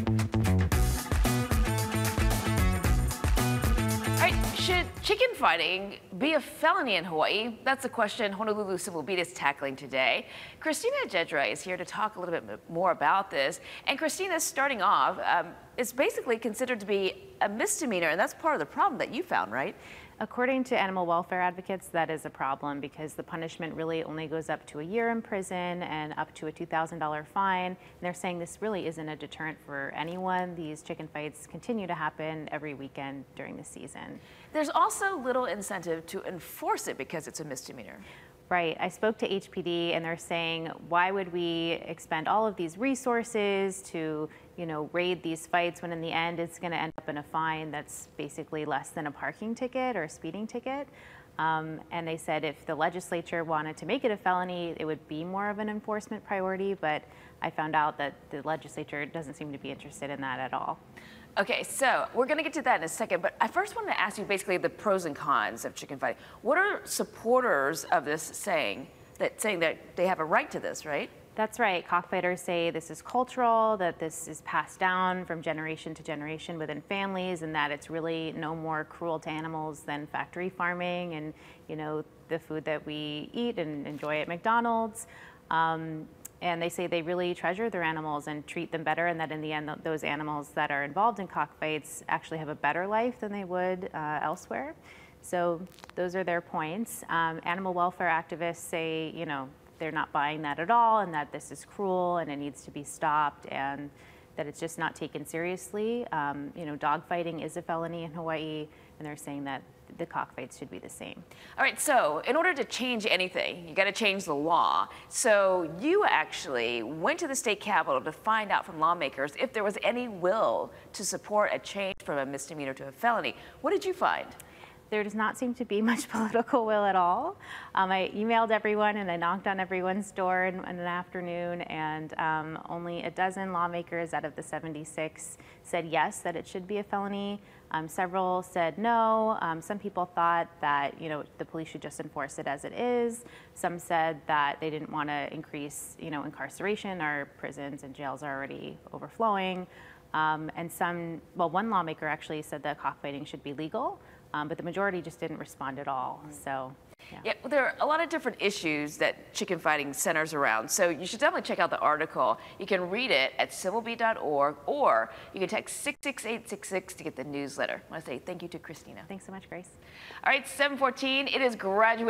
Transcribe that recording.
All right, should chicken fighting be a felony in Hawaii? That's the question Honolulu Civil Beat is tackling today. Christina Jedra is here to talk a little bit more about this. And Christina, starting off, it's basically considered to be a misdemeanor, and that's part of the problem that you found, right? According to animal welfare advocates, that is a problem because the punishment really only goes up to a year in prison and up to a $2,000 fine. And they're saying this really isn't a deterrent for anyone. These chicken fights continue to happen every weekend during the season. There's also little incentive to enforce it because it's a misdemeanor. Right. I spoke to HPD and they're saying, why would we expend all of these resources to, raid these fights when in the end it's going to end up in a fine that's basically less than a parking ticket or a speeding ticket. And they said if the legislature wanted to make it a felony, it would be more of an enforcement priority. But I found out that the legislature doesn't seem to be interested in that at all. Okay, so we're going to get to that in a second, but I first wanted to ask you basically the pros and cons of chicken fighting. What are supporters of this saying that they have a right to this, right? That's right. Cockfighters say this is cultural, that this is passed down from generation to generation within families, and that it's really no more cruel to animals than factory farming and, the food that we eat and enjoy at McDonald's. And they say they really treasure their animals and treat them better, and that in the end, those animals that are involved in cockfights actually have a better life than they would elsewhere. So those are their points. Animal welfare activists say, they're not buying that at all, and that this is cruel and it needs to be stopped, and that it's just not taken seriously. Dog fighting is a felony in Hawaii, and they're saying that the cockfights should be the same. All right, so in order to change anything, you got to change the law. So you actually went to the state capitol to find out from lawmakers if there was any will to support a change from a misdemeanor to a felony. What did you find? There does not seem to be much political will at all. I emailed everyone and I knocked on everyone's door in an afternoon, and only a dozen lawmakers out of the 76 said yes, that it should be a felony. Several said no. Some people thought that the police should just enforce it as it is. Some said that they didn't want to increase incarceration. Our prisons and jails are already overflowing. And one lawmaker actually said that cockfighting should be legal. But the majority just didn't respond at all. So, yeah, there are a lot of different issues that chicken fighting centers around. So you should definitely check out the article. You can read it at civilbeat.org, or you can text 66866 to get the newsletter. I want to say thank you to Christina. Thanks so much, Grace. All right, 7:14. It is graduation.